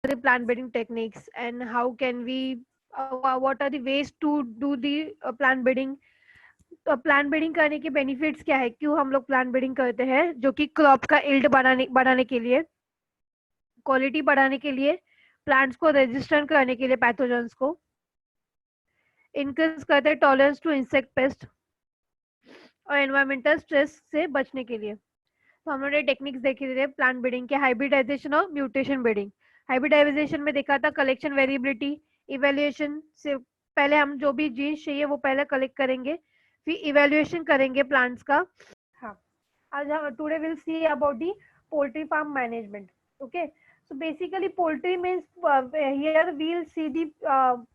the plant breeding techniques and how can we what are the ways to do the plant breeding. तो plant breeding करने के benefits क्या है, क्यों हम लोग प्लांट ब्रीडिंग करते हैं, जो कि क्रॉप का इल्ड बढ़ाने के लिए, क्वालिटी बढ़ाने के लिए, प्लांट्स को रेजिस्टेंट करने के लिए पैथोजेंस को, इंक्रीज करते हैं टॉलरेंस टू इंसेक्ट पेस्ट और एनवायरमेंटल स्ट्रेस से बचने के लिए। तो हम लोगों ने टेक्निक्स देखी थे प्लांट ब्रीडिंग के, हाइब्रिडाइजेशन और म्यूटेशन ब्रीडिंग। हाइब्रिडाइजेशन में देखा था कलेक्शन वेरिएबिलिटी, इवेल्युएशन से पहले हम जो भी जीन्स चाहिए वो पहले कलेक्ट करेंगे, फिर इवेल्युएशन करेंगे प्लांट्स का। हाँ, आज हम today will see about the poultry farm management. Okay, so basically poultry means here we'll see the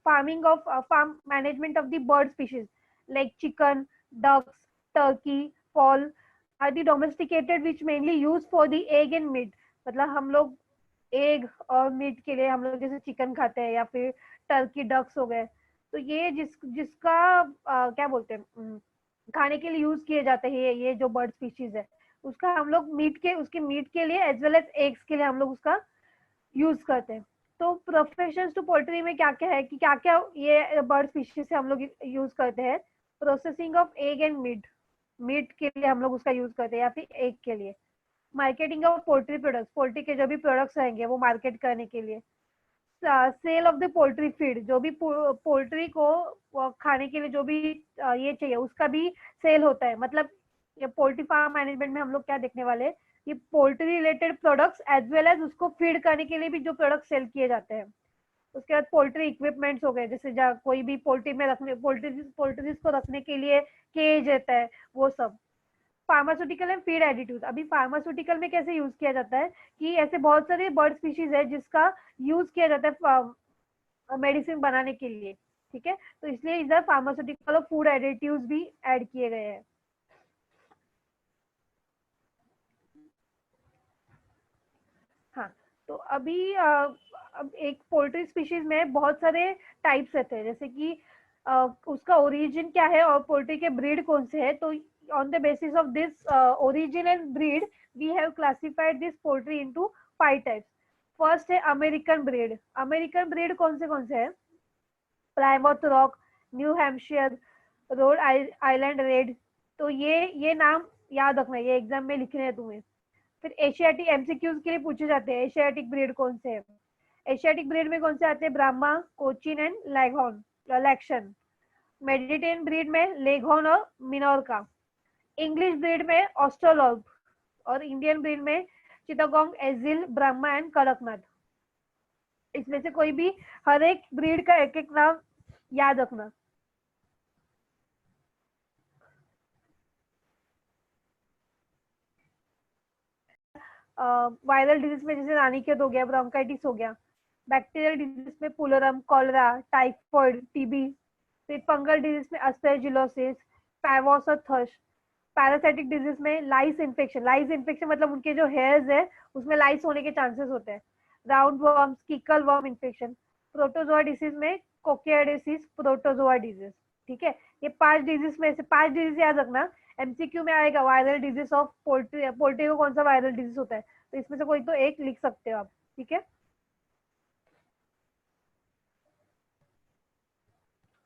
farming of farm management of the bird species like chicken, ducks, turkey, fowl are the domesticated which mainly used for the egg and meat। मतलब हम लोग egg और meet के लिए हम लोग जैसे chicken खाते हैं या फिर टर्की डक्स हो गए, तो ये जिसका क्या बोलते हैं खाने के लिए यूज किए जाते हैं ये जो बर्ड स्पीशीज है, उसका हम लोग मीट के उसके मीट के लिए एज वेल एज एग्स के लिए हम लोग उसका यूज करते हैं। तो प्रोफेशंस टू पोल्ट्री में क्या क्या है कि क्या क्या ये बर्ड स्पीशीज से हम लोग यूज करते हैं। Processing of egg and meat, meat के लिए हम लोग उसका यूज करते हैं या फिर एग के लिए। Marketing of poultry products, poultry के जो भी प्रोडक्ट्स रहेंगे वो मार्केट करने के लिए। Sale of the poultry feed, जो भी पोल्ट्री को खाने के लिए जो भी ये चाहिए उसका भी सेल होता है। मतलब ये पोल्ट्री फार्म मैनेजमेंट में हम लोग क्या देखने वाले हैं, ये poultry related products as well as उसको फीड करने के लिए भी जो प्रोडक्ट सेल किए जाते हैं। उसके बाद पोल्ट्री इक्विपमेंट्स हो गए, जैसे कोई भी पोल्ट्री में रखने पोल्ट्रीज को रखने के लिए केज रहता है, वो सब। फार्मास्यूटिकल एंड फीड एडिटिव्स, अभी फार्मास्यूटिकल में कैसे यूज किया जाता है कि ऐसे बहुत सारे बर्ड स्पीशीज है जिसका यूज किया जाता है मेडिसिन बनाने के लिए, ठीक है, तो इसलिए इधर फार्मास्यूटिकल और फूड एडिटिव्स भी ऐड किए गए हैं। हाँ, तो अभी अब एक पोल्ट्री स्पीशीज में बहुत सारे टाइप्स रहते हैं, जैसे कि उसका ओरिजिन क्या है और पोल्ट्री के ब्रीड कौन से है। तो on the basis of this origin and breed we have classified this poultry into 5 types. First है अमेरिकन ब्रीड। अमेरिकन ब्रीड कौन से है, Plymouth Rock, New Hampshire, Rhode Island Red. तो ये नाम याद रखना, ये एग्जाम में लिखने हैं तुम्हें। फिर एशियाटिक एमसीक्यूज के लिए पूछे जाते हैं, एशियाटिक ब्रीड कौन से है। एशियाटिक ब्रीड में कौन से आते हैं, Brahma, Cochin and leghorn langshan. Mediterranean breed में लेघॉर्न और मिनोरका। इंग्लिश ब्रीड में ऑस्ट्रोलॉग और इंडियन ब्रीड में चिटागोंग, एजिल, ब्राह्मा एंड कड़कनाथ। इसमें से कोई भी हर एक ब्रीड का एक एक नाम याद रखना। वायरल डिजीज में जैसे रानीखेत हो गया, ब्रोंकाइटिस हो गया। बैक्टीरियल डिजीज में पुलोरम, कॉलरा, टाइफॉइड, टीबी। फिर फंगल डिजीज में अस्पेरजिलोसिस, पैवोस और थर्श। पैरासाइटिक डिजीज में लाइस इन्फेक्शन, लाइस इन्फेक्शन मतलब उनके जो हेयर्स है उसमें लाइस होने के चांसेस होते हैं। राउंड वर्म, किकल वर्म इन्फेक्शन। प्रोटोजोआ डिजीज में कोकियाडिसिस, प्रोटोजोआ डिजीज। ठीक है, ये 5 डिजीज में से 5 डिजीज याद रखना। एमसीक्यू में आएगा viral disease of poultry, poultry को कौन सा वायरल डिजीज होता है, तो इसमें से कोई तो एक लिख सकते हो आप। ठीक है,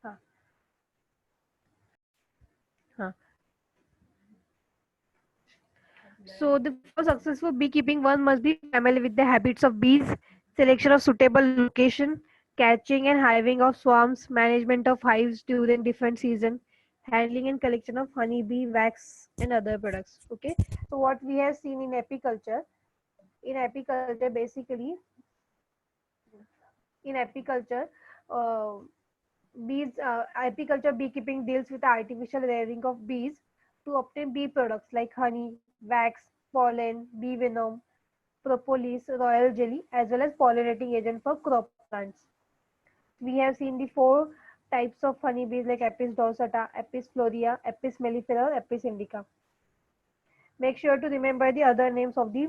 हाँ हाँ। So for successful beekeeping, one must be familiar with the habits of bees, selection of suitable location, catching and hiving of swarms, management of hives during different season, handling and collection of honey, bee, wax, and other products. Okay. So what we have seen in apiculture basically, in apiculture, uh, apiculture beekeeping deals with the artificial rearing of bees to obtain bee products like honey, wax, pollen, bee venom, propolis, royal jelly, as well as pollinating agent for crop plants. We have seen the 4 types of honeybees like Apis dorsata, Apis florea, Apis mellifera, Apis indica. Make sure to remember the other names of the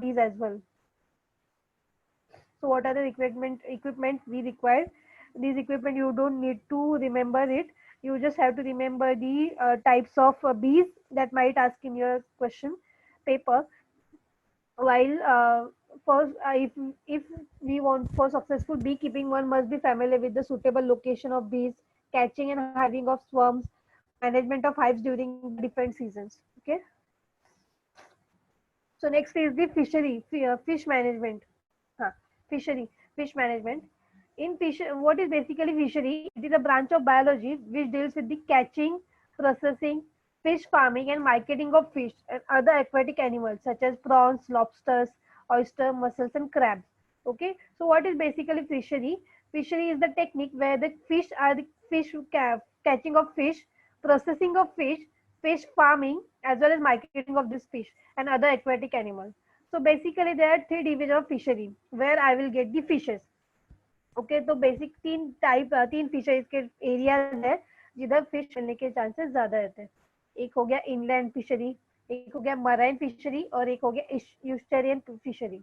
bees as well. So what are the equipment we require? These equipment you don't need to remember it. You just have to remember the types of bees that might ask in your question paper. While first, if we want for successful beekeeping, one must be familiar with the suitable location of bees, catching and hiving of swarms, management of hives during the different seasons. Okay. So next is the fish management. Huh. Fishery, fish management. In fish, what is basically fishery? It is a branch of biology which deals with the catching, processing, fish farming, and marketing of fish and other aquatic animals such as prawns, lobsters, oyster, mussels, and crabs. Okay, so what is basically fishery? Fishery is the technique where the fish are the catching of fish, processing of fish, fish farming, as well as marketing of this fish and other aquatic animals. So basically there are three divisions of fishery where I will get the fishes. Okay, तो basic तीन fisheries के areas है जिधर fish मिलने के chances ज्यादा रहते हैं. एक हो गया इनलैंड फिशरी, एक हो गया मराइन फिशरी और एक हो गया यूस्टेरियन फिशरी.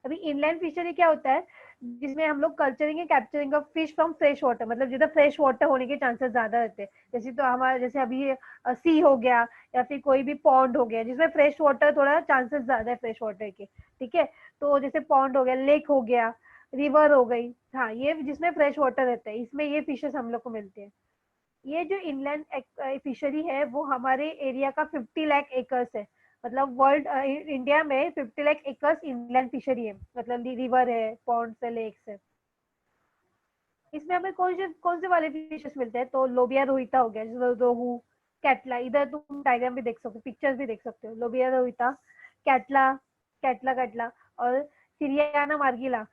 अभी इनलैंड फिशरी क्या होता है, जिसमें हम लोग culturing and capturing of fish from fresh water, मतलब जिधर फ्रेश वाटर होने के चांसेस ज्यादा रहते हैं. जैसे तो हमारा जैसे अभी सी हो गया या फिर कोई भी पॉन्ड हो गया जिसमें फ्रेश वाटर थोड़ा चांसेस ज्यादा है फ्रेश वाटर के. ठीक है, तो जैसे पॉन्ड हो गया, लेक हो गया, रिवर हो गई, हाँ ये जिसमें फ्रेश वाटर रहता है इसमें ये फिशेस हम लोग को मिलते हैं. ये जो इनलैंड फिशरी है वो हमारे एरिया का 50 लाख एकर्स है. मतलब वर्ल्ड इंडिया में 50 लाख एकर्स इनलैंड फिशरी है, मतलब रिवर है, पॉन्ड्स है, लेक्स है. इसमें हमें कौन से वाले फिशेस मिलते हैं, तो लोबिया रोहिता हो गया, जैसे रोहू, कैटला. इधर तुम डायग्राम भी देख सकते हो, पिक्चर्स भी देख सकते हो. लोबिया रोहिता, कैटला, कैटला कैटला और सिरियाना मार्गिला,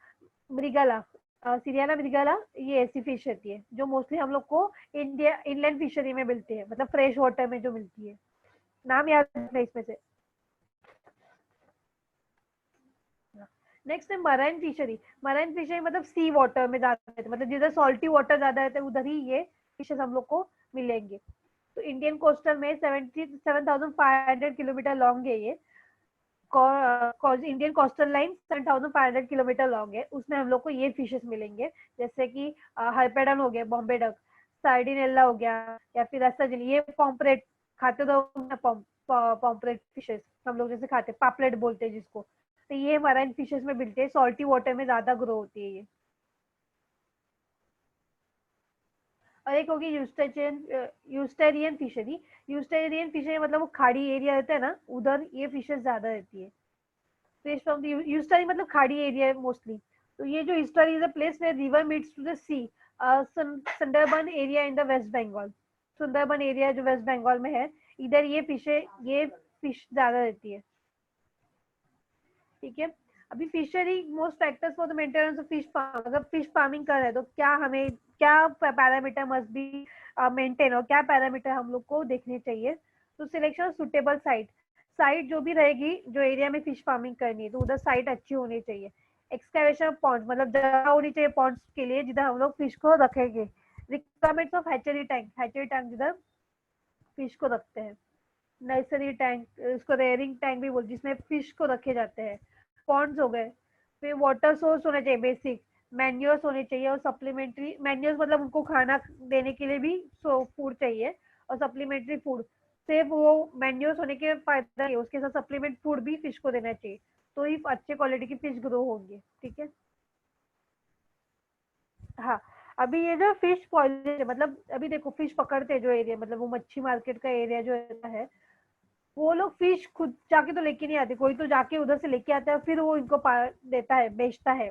मृगला. सिरियाना मृगला ये ऐसी फिश रहती है जो मोस्टली हम लोग को इंडिया इनलैंड फिशरी में मिलती है, मतलब फ्रेश वाटर में जो मिलती है. नाम याद रखना इसमें से. नेक्स्ट है मराइन फिशरी. मराइन फिशरी मतलब सी वाटर में ज्यादा रहते हैं, मतलब जिधर सॉल्टी वाटर ज्यादा रहता है उधर ही ये फिशेस हम लोग को मिलेंगे. तो इंडियन कोस्टल में 77,500 किलोमीटर लॉन्ग है ये. Indian coastal line 7,500 kilometre long है, उसमें हम लोग को ये फिशेस मिलेंगे. जैसे कि हाइपेडन हो गया, बॉम्बे डक, सार्डिनेला हो गया, या फिर रसाजिली. ये पॉम्परेट खाते तो पॉम्परेट फिशेस हम लोग जैसे खाते, पापलेट बोलते हैं जिसको. तो ये मराइन फिशेस में मिलते हैं, सॉल्टी वाटर में ज्यादा ग्रो होती है ये. और एक होगी यूस्टेरियन फिशरी. यूस्टेरियन फिशरी मतलब वो खाड़ी एरिया रहता है ना, उधर ये फिशेस ज्यादा रहती है. फिश फ्रॉम द यूस्टरी मतलब खाड़ी एरिया है मोस्टली. तो ये जो estuary is a place where river meets to the sea. Sundarban area in the West Bengal. Sundarban area जो वेस्ट बंगाल में है, इधर ये फिश ज्यादा रहती है. ठीक है, अभी fishery most factors for the maintenance of fish farm. अगर फिश फार्मिंग कर रहे हैं तो क्या पैरामीटर मस्ट बी मेंटेन, और क्या पैरामीटर हम लोग को देखने चाहिए. तो सिलेक्शन सुटेबल साइट. साइट जो भी रहेगी, जो एरिया में फिश फार्मिंग करनी है तो उधर साइट अच्छी होनी चाहिए. एक्सकैवेशन ऑफ पॉन्ड, मतलब जगह होनी चाहिए पॉन्ड्स के लिए जिधर हम लोग फिश को रखेंगे. रिक्वायरमेंट्स ऑफ हैचरी टैंक जिधर फिश को रखते हैं. नर्सरी टैंक, उसको रेयरिंग टैंक भी बोलते हैं, जिसमें फिश को रखे जाते हैं. पॉन्ड्स हो गए. फिर वाटर सोर्स होना चाहिए बेसिक. मैन्योर्स होने चाहिए और सप्लीमेंट्री मैन्योर्स मतलब उनको खाना देने के लिए भी फूड चाहिए, और सप्लीमेंट्री फूड. सिर्फ वो मैन्योर्स होने के फायदा नहीं, उसके साथ सप्लीमेंट फूड भी फिश को देना चाहिए, तो ही अच्छे क्वालिटी की फिश ग्रो होंगे. ठीक है, हाँ. अभी ये जो फिश पॉइजन है, मतलब अभी देखो फिश पकड़ते हैं जो एरिया, मतलब वो मच्छी मार्केट का एरिया जो है, वो लोग फिश खुद जाके तो लेके नहीं आते, कोई तो जाके उधर से लेके आता है फिर वो इनको देता है, बेचता है.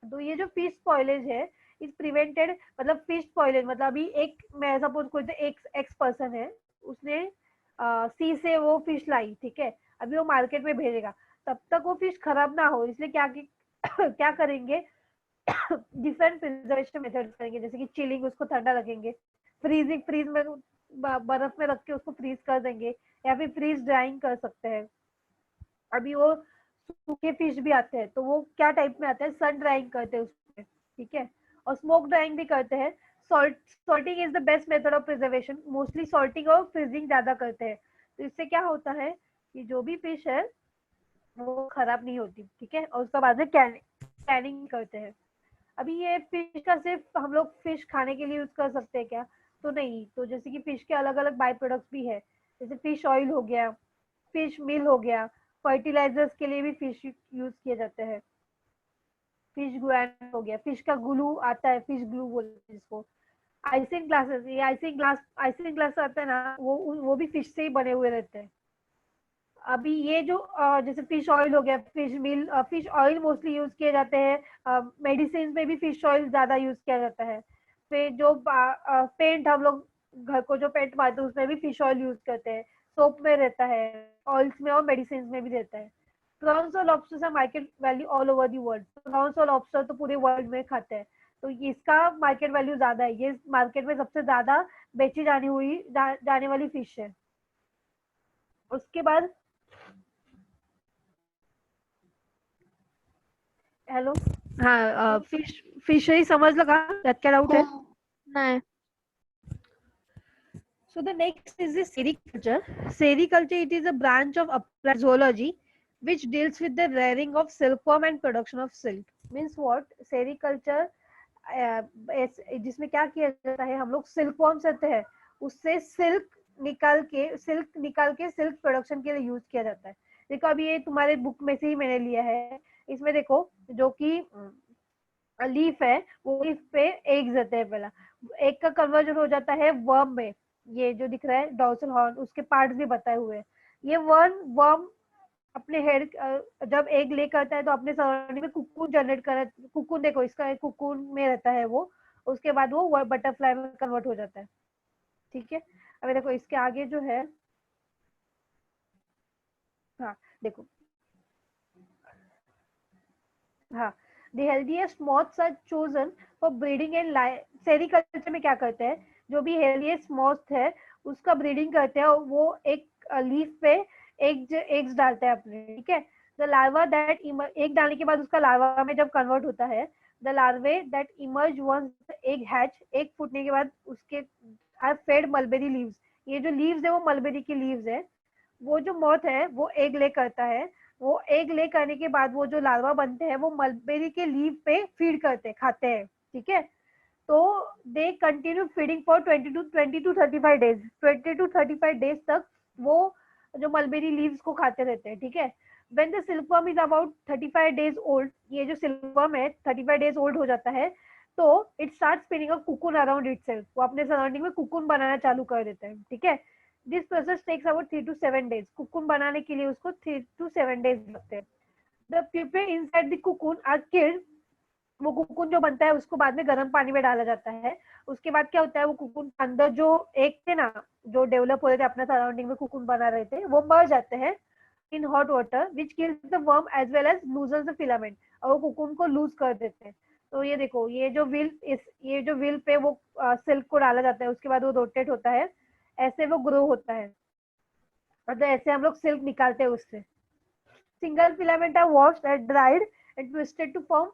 तो ये जो फिश स्पॉइलेज है इज प्रिवेंटेड. मतलब फिश स्पॉइलेज मतलब अभी एक, मैं सपोज कोई तो एक एक्स पर्सन है, उसने सी से वो फिश लाई, ठीक है, अभी वो मार्केट में भेजेगा, तब तक वो फिश खराब ना हो इसलिए क्या करेंगे, डिफरेंट प्रिजर्वेशन मेथड करेंगे. जैसे कि चिलिंग, उसको ठंडा रखेंगे. फ्रीज में बर्फ में रख के उसको फ्रीज कर देंगे, या फिर फ्रीज ड्राइंग कर सकते हैं. अभी वो सूखे फिश भी आते हैं, तो वो क्या टाइप में आते हैं, सन ड्राइंग करते हैं उसमें. ठीक है, और स्मोक ड्राइंग भी करते हैं. Salting is the best method of preservation. Mostly salting और फ्रीजिंग ज्यादा करते हैं. तो इससे क्या होता है कि जो भी फिश है वो खराब नहीं होती. ठीक है, और उसका बाद में कैनिंग करते हैं. अभी ये फिश का सिर्फ हम लोग फिश खाने के लिए यूज कर सकते हैं क्या, तो नहीं. तो जैसे कि फिश के अलग अलग बाय प्रोडक्ट्स भी है, जैसे फिश ऑयल हो गया, फिश मिल हो गया, फर्टिलाइजर्स के लिए भी फिश यूज किए जाते हैं। फिश ग्लू हो गया, फिश का ग्लू आता है, फिश ग्लू बोलते हैं जिसको। आइसिंग ग्लासेस, ये आइसिंग ग्लास आता है ना, वो भी फिश से ही बने हुए रहते हैं। अभी ये जो जैसे फिश ऑयल हो गया, फिश मिल, फिश ऑयल मोस्टली यूज किए जाते हैं। मेडिसिन में भी फिश ऑयल ज्यादा यूज किया जाता है। फिर जो पेंट हम लोग घर को जो पेंट मारते हैं उसमें भी फिश ऑयल यूज करते हैं। सोप में रहता है, ऑयल्स में और मेडिसिन में भी रहता है। प्रॉन्स और lobsters are market value all over the world. Prawns और लॉबस्टर तो पूरे वर्ल्ड में खाते हैं, तो इसका मार्केट वैल्यू ज्यादा है। ये मार्केट में सबसे ज्यादा बेची जाने वाली फिश है। उसके बाद, हेलो, हाँ, फिशरी समझ लगा, क्या डाउट है? नहीं। So the next is the sericulture. Sericulture, it is a branch of applied zoology which deals with the rearing of silkworm and production of silk. Means what? Sericulture, जिसमें क्या किया जाता है, हम लोग सिल्कवर्म्स रहते हैं, उससे सिल्क प्रोडक्शन के लिए यूज किया जाता है। देखो अभी ये तुम्हारे बुक में से ही मैंने लिया है। इसमें देखो, जो कि लीफ है, वो लीफ पे एग्स रहते हैं पहला। एग का कन्वर्जन हो जाता है वर्म में। ये जो दिख रहा है डॉर्सल हॉर्न, उसके पार्ट्स भी बताए हुए हैं। ये वर्म अपने हेड, जब एग ले करता है तो अपने सराउंडिंग में कुकून जनरेट कर, कुकून देखो इसका, एक कुकून में रहता है वो। उसके बाद वो बटरफ्लाई में कन्वर्ट हो जाता है। ठीक है, अभी देखो इसके आगे जो है, हाँ देखो, हाँ, the healthiest moths are chosen for breeding and sericulture में क्या करते हैं, जो भी हेल्थीएस्ट मॉथ है उसका ब्रीडिंग करते हैं, और वो एक लीफ पे एग्स डालते हैं अपने। ठीक है, द लार्वा दैट एग डालने के बाद उसका लार्वा में जब कन्वर्ट होता है, the larvae that emerge once egg hatch, egg फूटने के बाद उसके आर फेड मलबेरी लीव्स। ये जो लीव्स है वो मलबेरी की लीव्स है। वो जो मॉथ है वो एग ले करता है। वो एग ले करने के बाद वो जो लार्वा बनते हैं वो मलबेरी के लीव पे फीड करते खाते हैं। ठीक है, तो they continue feeding for 20 to 35 days, 20 to 35 days तक वो जो मलबेरी लीव्स को खाते रहते हैं। ठीक है, when the silkworm is about 35 days old, ये जो सिल्कवर्म है 35 डेज ओल्ड हो जाता है, तो it start spinning a cocoon around itself, वो अपने सराउंडिंग में कुकून बनाना चालू कर देता है। ठीक है, this process takes about 3 to 7 days. Cocoon बनाने के लिए उसको 3 to 7 डेज लगते हैं। The pupae inside the cocoon are killed. वो कुकून जो बनता है उसको बाद में गर्म पानी में डाला जाता है। उसके बाद क्या होता है, वो कुकून अंदर जो एग थे ना, जो डेवलप हो रहे थे अपना सराउंडिंग में कुकून बना रहे थे, वो मर जाते हैं in hot water which kills the worm as well as loosen the filament, और वो कुकून को लूज कर देते हैं। तो ये देखो, ये जो विल पे वो सिल्क को डाला जाता है, उसके बाद वो रोटेट होता है, ऐसे वो ग्रो होता है, मतलब ऐसे हम लोग सिल्क निकालते हैं उससे। Single filament are washed and dried and twisted to form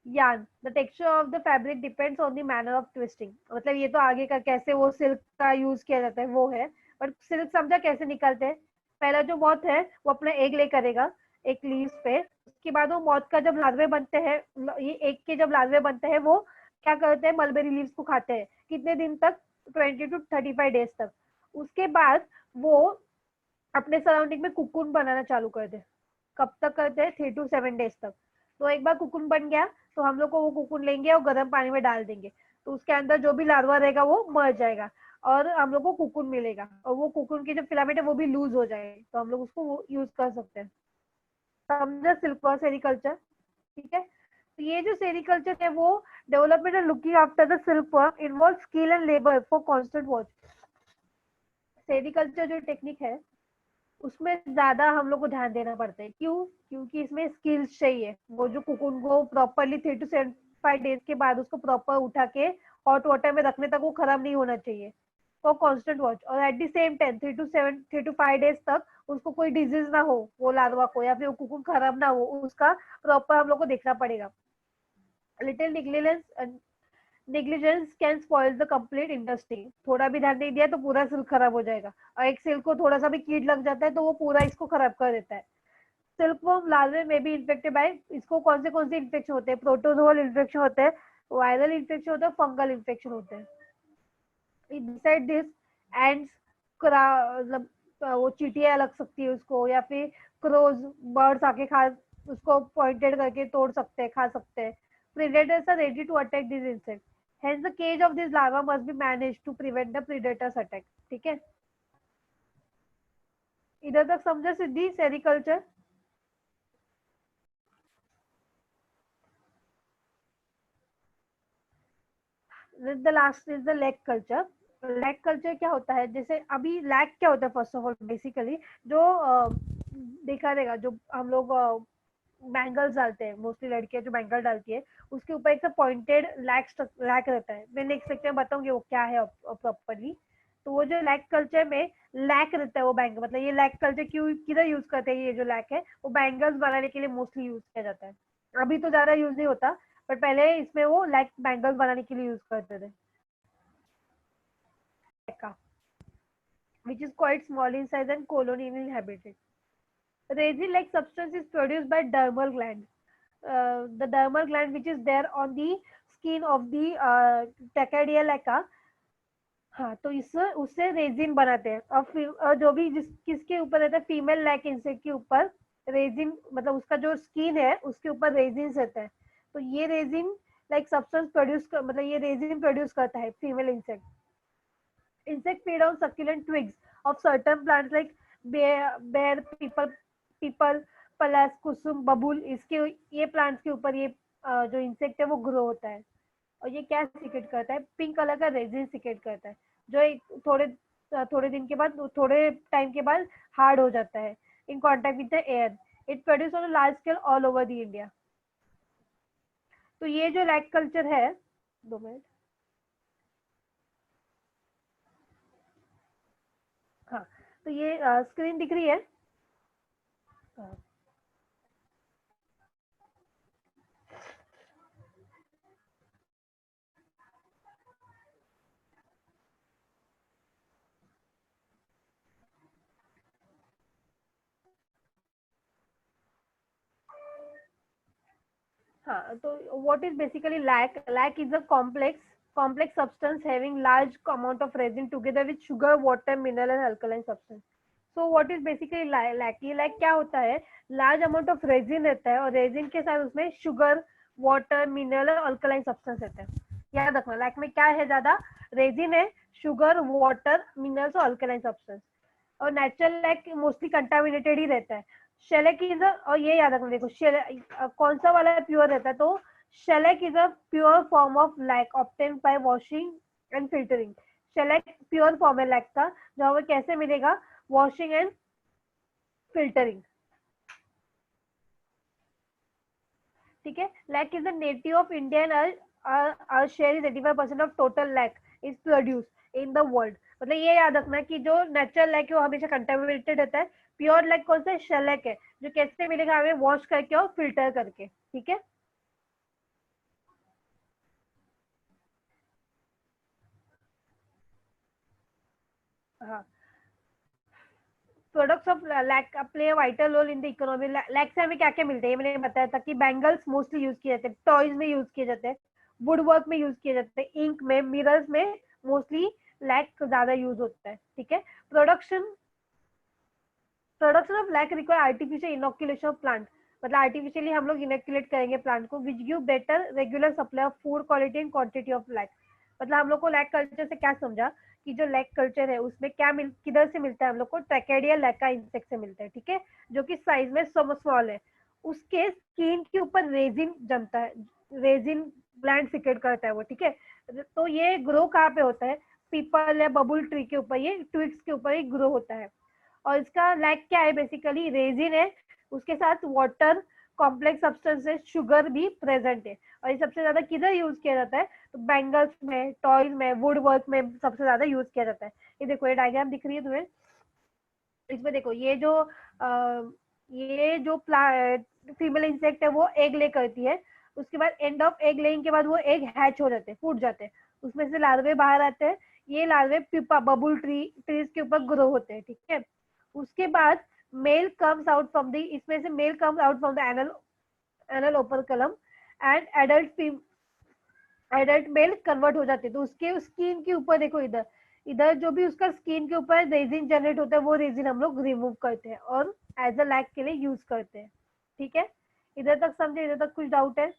yarn. The texture of the fabric depends on the manner of twisting. मतलब ये तो आगे का कैसे वो सिल्क का यूज किया जाता है वो है, बट सिल्क समझा कैसे निकालते हैं। पहला जो मॉथ है वो अपना एग ले करेगा एक लीव्स पे। उसके बाद वो मॉथ का जब लार्वे बनते हैं, ये एग के जब लार्वे बनते हैं, वो क्या करते हैं, मलबेरी लीव्स को खाते हैं। कितने दिन तक? 20 to 35 डेज तक। उसके बाद वो अपने सराउंडिंग में कुकून बनाना चालू कर दे। कब तक करते हैं? 3 to 7 डेज तक। तो एक बार कुकून बन गया तो हम लोग को वो कुकून लेंगे और गर्म पानी में डाल देंगे, तो उसके अंदर जो भी लार्वा रहेगा वो मर जाएगा, और हम लोग को कुकून मिलेगा, और वो कुकून की जो फिलामेंट है वो भी लूज हो जाएगी, तो हम लोग उसको यूज कर सकते हैं। समझा सिल्क सेरिकल्चर? ठीक है, तो ये जो सेरिकल्चर है वो development and looking after the silk worm involve skill and labour for constant watch. Sericulture जो टेक्निक है उसमें ज्यादा हम लोग को ध्यान देना पड़ता है। क्यों? क्योंकि इसमें स्किल्स चाहिए। वो जो कुकुन को प्रॉपरली 3 to 5 डेज के बाद उसको प्रॉपर उठा के हॉट वाटर में रखने तक वो खराब नहीं होना चाहिए, फॉर कांस्टेंट वॉच। और at the same time 3 to 5 days तक उसको कोई डिजीज ना हो, वो लार्वा को, या फिर वो कुकुन खराब ना हो, उसका प्रॉपर हम लोग को देखना पड़ेगा। Little negligence can spoil the complete industry. थोड़ा भी ध्यान नहीं दिया तो पूरा सिल्क खराब हो जाएगा, और एक सिल्क को थोड़ा सा भी कीट लग जाता है तो वो पूरा इसको खराब कर देता है। सिल्कवर्म लार्वे में भी इन्फेक्टेड बाय, इसको कौन से इन्फेक्शन होते हैं? प्रोटोजोअल इन्फेक्शन होते हैं, वायरल इन्फेक्शन होते हैं, फंगल इन्फेक्शन होते हैं। बिसाइड दिस एंड्स, मतलब वो चींटियां लग सकती है उसको, या फिर क्रोज, बर्ड्स आके खा, उसको पॉइंटेड करके तोड़ सकते हैं, खा सकते हैं. Predators are ready to attack these insects. Hence, the cage of this larva must be managed to prevent the predators attack. ठीक है, इधर तक समझे सिद्धि sericulture. The last is the lac culture. Lac culture क्या होता है, जैसे अभी लैक क्या होता है, फर्स्ट ऑफ ऑल बेसिकली जो देखा रहेगा, जो हम लोग बैंगल्स डालते हैं, मोस्टली लड़कियां जो बैंगल डालती है, उसके ऊपर एक पॉइंटेड लैक रहता है. मैं नेक्स्ट लेक्चर में बताऊंगी वो क्या है प्रॉपरली. तो वो जो लैक कल्चर में लैक रहता है, वो बैंगल, मतलब ये लैक कल्चर क्यों किधर यूज करते हैं, ये जो लैक है वो बैंगल्स बनाने के लिए मोस्टली यूज किया जाता है. अभी तो ज्यादा यूज नहीं होता, पर पहले इसमें वो लैक बैंगल्स बनाने के लिए यूज करते थे. Which is quite small in size and colonial inhabited. Resin-like substance is produced by dermal gland. The dermal gland which is there on the skin of the Tachidia leca. हाँ, तो इससे उससे resin बनाते हैं. और जो भी किसके ऊपर रहता है, फीमेल लैक इंसेक्ट के ऊपर रेजिन, मतलब उसका जो स्किन है उसके ऊपर रेजिन रहता है. तो ये रेजिन लाइक सब्सटेंस प्रोड्यूस, मतलब ये रेजिन प्रोड्यूस करता है female insect. Insect feed on succulent twigs of certain plants like bear, people, पलास, कुसुम, बबूल. इसके ये प्लांट्स के ऊपर ये जो इंसेक्ट है वो ग्रो होता है. और ये क्या सिक्रेट करता है, पिंक कलर का रेजिन सिक्रेट करता है, जो थोड़े दिन के बाद, थोड़े टाइम के बाद हार्ड हो जाता है in contact with the air. It produce on large scale all over the India. तो ये जो लैक कल्चर है, 2 मिनट. हाँ, तो ये स्क्रीन दिख रही है. हाँ. हाँ, तो what is basically lac? Lac is a complex substance having large amount of resin together with sugar, water, mineral and alkaline substance. So what is basically lac? ये lac क्या होता है, large amount of resin रहता है और resin के साथ उसमें sugar, water, mineral और alkaline substance रहता है. याद रखना, lac में क्या है, ज्यादा resin है, sugar, water, minerals और alkaline substance. और नेचुरल लैक मोस्टली कंटामिनेटेड ही रहता है. शेलेक इज अ, और ये याद रखना, देखो कौन सा वाला प्योर रहता है, तो shellac is a pure form of lac obtain by washing and filtering. Shellac pure form है लैक का, जो हमें कैसे मिलेगा, वॉशिंग एंड फिल्टरिंग. ठीक है, lac is the native of India and our share is 85% of total lac is produced in the world. मतलब ये याद रखना कि जो नेचुरल लैक है वो हमेशा कंटेमिनेटेड रहता है. प्योर लैक कौन सा, शेलैक है, जो कैसे मिलेगा, हमें वॉश करके और फिल्टर करके. ठीक है. हाँ, products of lac play vital role in the economy. Lac से हमें क्या क्या मिलता है, ये मैंने बताया था कि बैंगल्स मोस्टली यूज किए जाते हैं, टॉयज में यूज किए जाते हैं, वुड वर्क में यूज किए जाते हैं, इंक में, मिरर्स में मोस्टली लैक ज्यादा यूज होता है. ठीक है. Production production of lac require artificial inoculation of plant. मतलब आर्टिफिशियली हम लोग इनोकुलेट करेंगे प्लांट को, which give better regular supply of food quality and quantity of lac. मतलब हम लोग को लैक कल्चर से क्या समझा, कि जो लैक कल्चर है उसमें क्या किधर से मिलता है, हम लोग को ट्रैकेडिया लैका इंसेक्ट से मिलता है. ठीक है, जो कि साइज में स्मॉल है. उसके स्किन के ऊपर रेजिन जमता है, रेजिन ग्लैंड सिक्रेट करता है वो. ठीक है, तो ये ग्रो कहाँ पे होता है, पीपल या बबुल ट्री के ऊपर, ये ट्विग्स के ऊपर ही ग्रो होता है. और इसका लैक क्या है, बेसिकली रेजिन है, उसके साथ वाटर, कॉम्प्लेक्स सब्सटेंसेस, शुगर भी प्रेजेंट है. और ये सबसे ज्यादा किधर यूज किया जाता है, तो बैंगल्स में, टॉयज में, वुड वर्क में सबसे ज्यादा यूज किया जाता है. ये देखो, ये डायग्राम दिख रही है तुम्हें, इसमें देखो ये जो फीमेल इंसेक्ट है वो एग ले करती है. उसके बाद एंड ऑफ एग लेइंग के बाद वो एग हैच हो जाते हैं, फूट जाते हैं, उसमें से लार्वे बाहर आते हैं. ये लार्वे पिपा बबुल ट्रीज के ऊपर ग्रो होते हैं. ठीक है. उसके बाद male comes out from the, इसमें से male comes out from the anal operculum and adult male convert हो जाते हैं. तो उसके स्किन के ऊपर देखो, इधर इधर जो भी उसका स्किन के ऊपर रेजिन जनरेट होता है, वो रेजिन हम लोग रिमूव करते हैं और एज अ लैग के लिए यूज करते हैं। ठीक है, इधर तक समझे, इधर तक कुछ डाउट है?